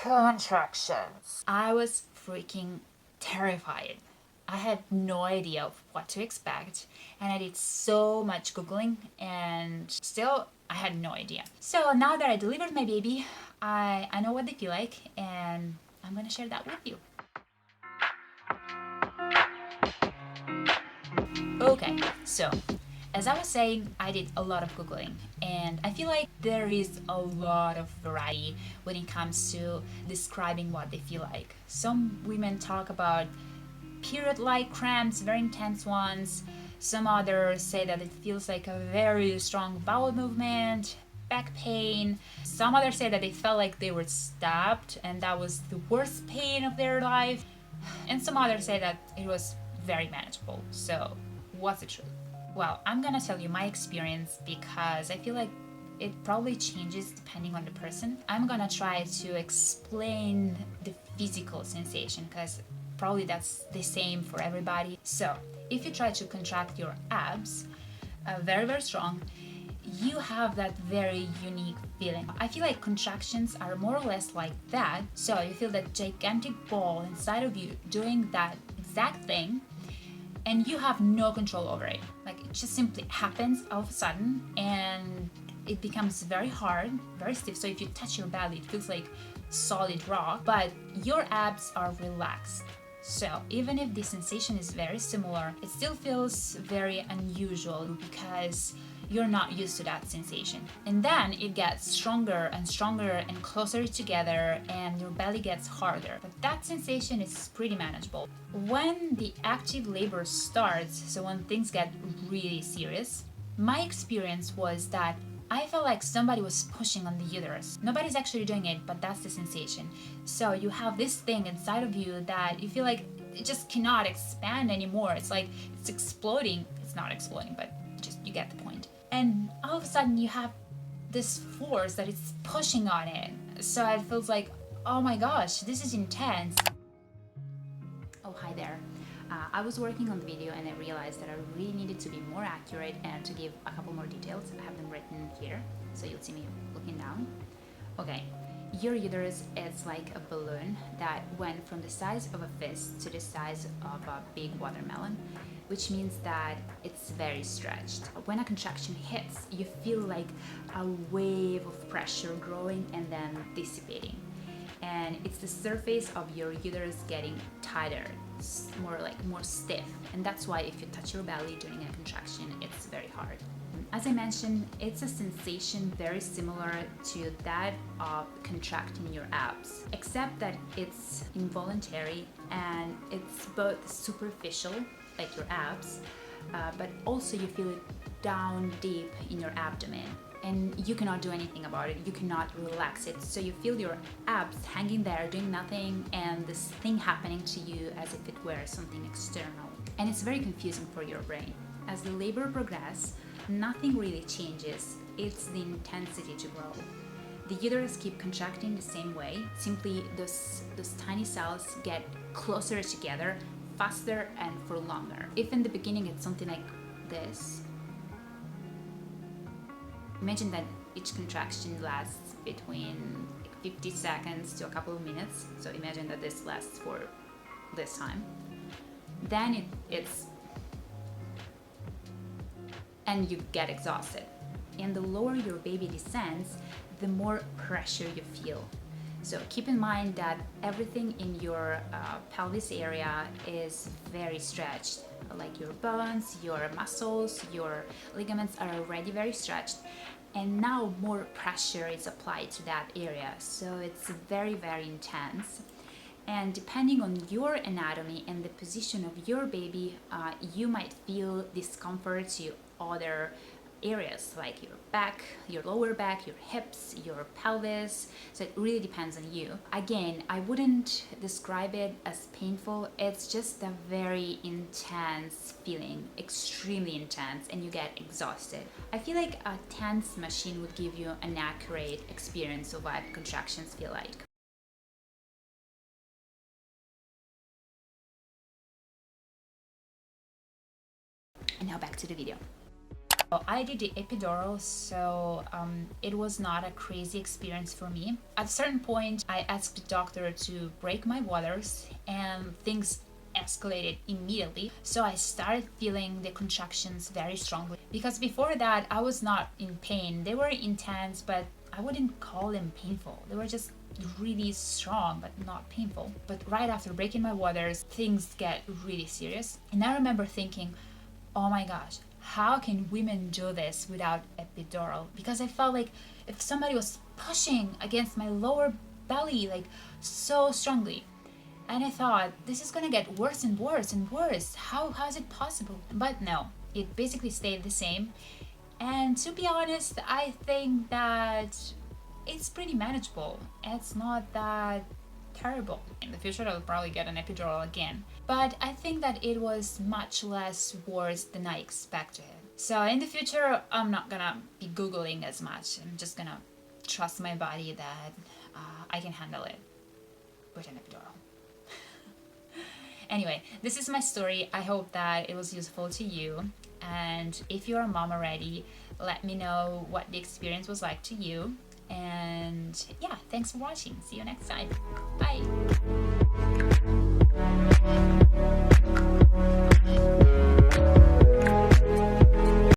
Contractions. I was freaking terrified. I had no idea of what to expect, and I did so much Googling, and still I had no idea. So now that I delivered my baby, I know what they feel like, and I'm gonna share that with you. Okay, so as I was saying, I did a lot of Googling, and I feel like there is a lot of variety when it comes to describing what they feel like. Some women talk about period-like cramps, very intense ones. Some others say that it feels like a very strong bowel movement, back pain. Some others say that they felt like they were stabbed and that was the worst pain of their life. And some others say that it was very manageable. So, what's the truth? Well, I'm gonna tell you my experience because I feel like it probably changes depending on the person. I'm gonna try to explain the physical sensation because probably that's the same for everybody. So, if you try to contract your abs very, very strong, you have that very unique feeling. I feel like contractions are more or less like that. So, you feel that gigantic ball inside of you doing that exact thing, and you have no control over it. Like it just simply happens all of a sudden and it becomes very hard, very stiff. So if you touch your belly, it feels like solid rock, but your abs are relaxed. So even if the sensation is very similar, it still feels very unusual because you're not used to that sensation. And then it gets stronger and stronger and closer together and your belly gets harder. But that sensation is pretty manageable. When the active labor starts, so when things get really serious, my experience was that I felt like somebody was pushing on the uterus. Nobody's actually doing it, but that's the sensation. So you have this thing inside of you that you feel like it just cannot expand anymore. It's like it's exploding. It's not exploding, but just you get the point. And all of a sudden you have this force that is pushing on it. So it feels like, oh my gosh, this is intense. Oh, hi there. I was working on the video and I realized that I really needed to be more accurate and to give a couple more details. I have them written here, so you'll see me looking down. Okay, your uterus is like a balloon that went from the size of a fist to the size of a big watermelon, which means that it's very stretched. When a contraction hits, you feel like a wave of pressure growing and then dissipating. And it's the surface of your uterus getting tighter, more stiff, and that's why if you touch your belly during a contraction, it's very hard. As I mentioned, it's a sensation very similar to that of contracting your abs, except that it's involuntary and it's both superficial, like your abs, but also you feel it down deep in your abdomen. And you cannot do anything about it, you cannot relax it. So you feel your abs hanging there doing nothing and this thing happening to you as if it were something external. And it's very confusing for your brain. As the labor progresses, nothing really changes, it's the intensity to grow. The uterus keep contracting the same way, simply those tiny cells get closer together, faster and for longer. If in the beginning it's something like this, imagine that each contraction lasts between 50 seconds to a couple of minutes. So imagine that this lasts for this time. Then and you get exhausted. And the lower your baby descends, the more pressure you feel. So keep in mind that everything in your pelvis area is very stretched, like your bones, your muscles, your ligaments are already very stretched, and now more pressure is applied to that area, so it's very, very intense. And depending on your anatomy and the position of your baby, you might feel discomfort to other areas like your back, your lower back, your hips, your pelvis. So it really depends on you. Again, I wouldn't describe it as painful. It's just a very intense feeling, extremely intense, and you get exhausted. I feel like a TENS machine would give you an accurate experience of what contractions feel like. And now back to the video. I did the epidural, so it was not a crazy experience for me. At a certain point, I asked the doctor to break my waters, and things escalated immediately. So I started feeling the contractions very strongly. Because before that, I was not in pain. They were intense, but I wouldn't call them painful. They were just really strong, but not painful. But right after breaking my waters, things get really serious. And I remember thinking, oh my gosh, how can women do this without epidural? Because I felt like if somebody was pushing against my lower belly like so strongly, and I thought this is gonna get worse and worse and worse. How is it possible? But no, it basically stayed the same. And to be honest, I think that it's pretty manageable. It's not that terrible. In the future, I'll probably get an epidural again. But I think that it was much less worse than I expected. So in the future, I'm not gonna be Googling as much. I'm just gonna trust my body that I can handle it with an epidural. Anyway, this is my story. I hope that it was useful to you. And if you're a mom already, let me know what the experience was like to you. And yeah, thanks for watching. See you next time. Bye.